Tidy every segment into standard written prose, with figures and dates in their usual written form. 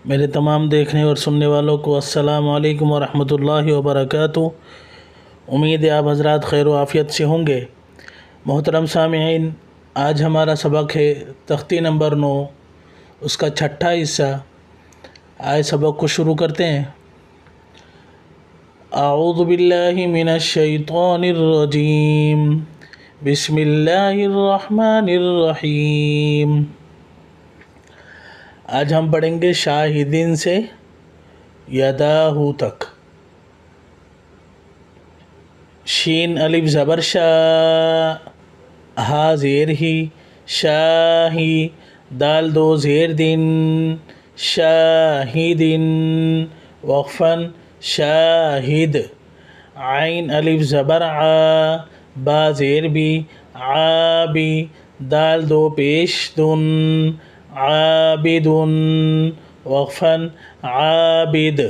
میرے تمام دیکھنے اور سننے والوں کو السلام علیکم ورحمۃ اللہ وبرکاتہ۔ امید ہے آپ حضرات خیر و عافیت سے ہوں گے۔ محترم سامعین، آج ہمارا سبق ہے تختی نمبر 9، اس کا چھٹا حصہ۔ آئے سبق کو شروع کرتے ہیں۔ اعوذ باللہ من الشیطان الرجیم، بسم اللہ الرحمن الرحیم۔ آج ہم پڑھیں گے شاہدین سے یداہ تک۔ شین الف زبر شا، ہا زیر ہی، شاہی، دال دو زیر دن، شاہدن، وقفاً شاہد۔ عین الف زبر عا، با زیر بی، عابی، دال دو پیش دن، عابد، وقفاً عابد۔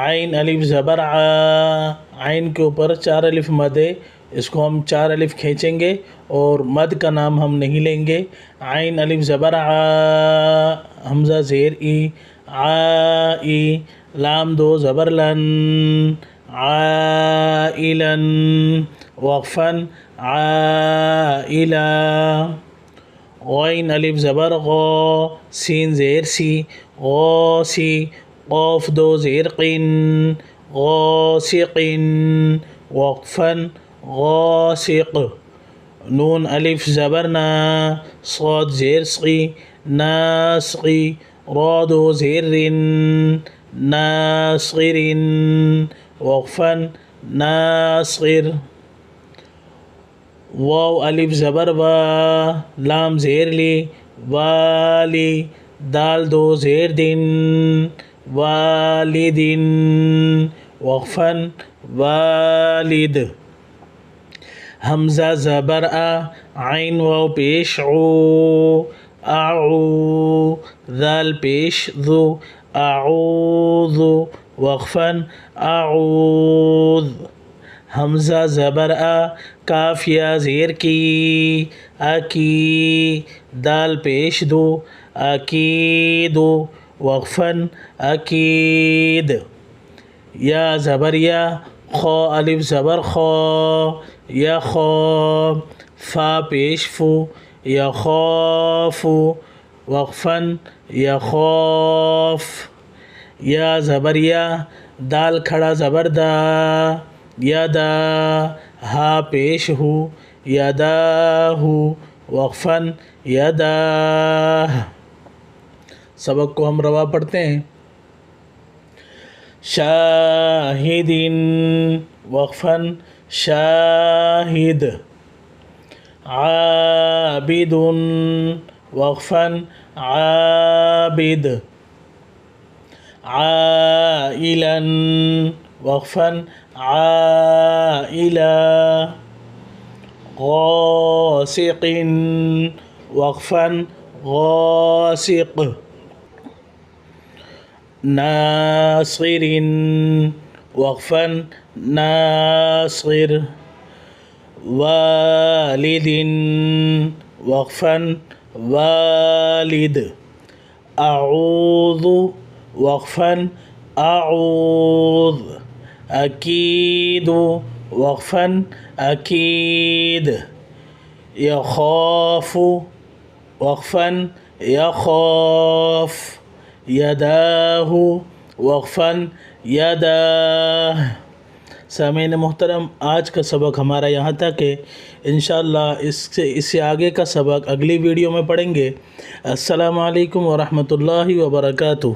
عین الف زبر عا، عین کے اوپر 4 الف مد ہے، اس کو ہم 4 الف کھینچیں گے اور مد کا نام ہم نہیں لیں گے۔ عین الف زبر عا، حمزہ زیر ای، عائی، لام دو زبر لن، عائلن، وقفاً عائلہ۔ غین الف زبر غا، سین زیر سی، غاسی، قاف دو زیر قن، غاسقن، وقفاً غاسق۔ نون الف زبر نا، صاد زیر سقی، ناسقی، را دو زیر رن، ناصغرن، وقفاً ناصغر۔ واو الف زبر وا، لام زیر لی، والی، دال دو زیر دن، والدن، وقفاً والد۔ حمزہ زبر آ، عین واو پیش عو، اعو، ذال پیش ذو، اعوذ، وقفاً اعوذ۔ حمزہ زبر آ، کاف یا زیر کی، اکی، دال پیش دو، اکید، وقفاً اکید۔ یا زبر یا، خا الف زبر خا، یخا، فا پیش فو، یخاف، وقفاً یخاف۔ یا زبر یا، دال کھڑا زبر دا، یدا، ہا پیش ہو، یداہ، وقفاً یداہ۔ سبق کو ہم روا پڑھتے ہیں۔ شاہدن، وقفاً شاہد۔ عابد، وقفاً عابد۔ عائلا، وقفاً عائلہ۔ غاسق، وقفاً غاسق۔ ناصر، وقفاً ناصر۔ والد، وقفاً والد۔ اعوذ، وقفاً اعوذ۔ اکید، وقفاً اکید۔ یخاف، وقفاً یخاف۔ یداہ، وقفاً یداہ۔ سامعین محترم، آج کا سبق ہمارا یہاں تک ہے۔ انشاءاللہ اس سے آگے کا سبق اگلی ویڈیو میں پڑھیں گے۔ السلام علیکم ورحمۃ اللہ وبرکاتہ۔